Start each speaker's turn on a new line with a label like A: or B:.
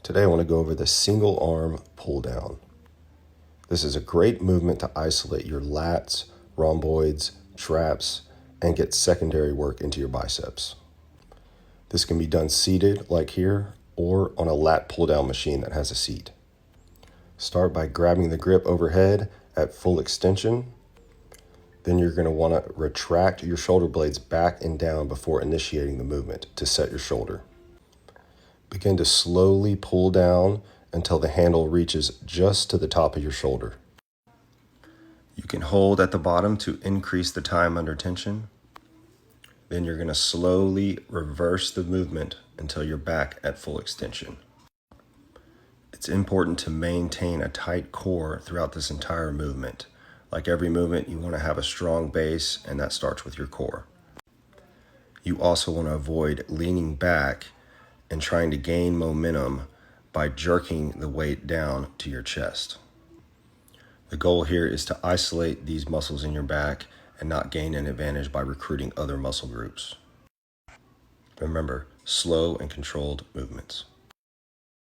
A: Today I want to go over the single arm pull down. This is a great movement to isolate your lats, rhomboids, traps, and get secondary work into your biceps. This can be done seated like here or on a lat pull down machine that has a seat. Start by grabbing the grip overhead at full extension. Then you're going to want to retract your shoulder blades back and down before initiating the movement to set your shoulder. Begin to slowly pull down until the handle reaches just to the top of your shoulder. You can hold at the bottom to increase the time under tension. Then you're going to slowly reverse the movement until you're back at full extension. It's important to maintain a tight core throughout this entire movement. Like every movement, you want to have a strong base, and that starts with your core. You also want to avoid leaning back and trying to gain momentum by jerking the weight down to your chest. The goal here is to isolate these muscles in your back and not gain an advantage by recruiting other muscle groups. Remember, slow and controlled movements.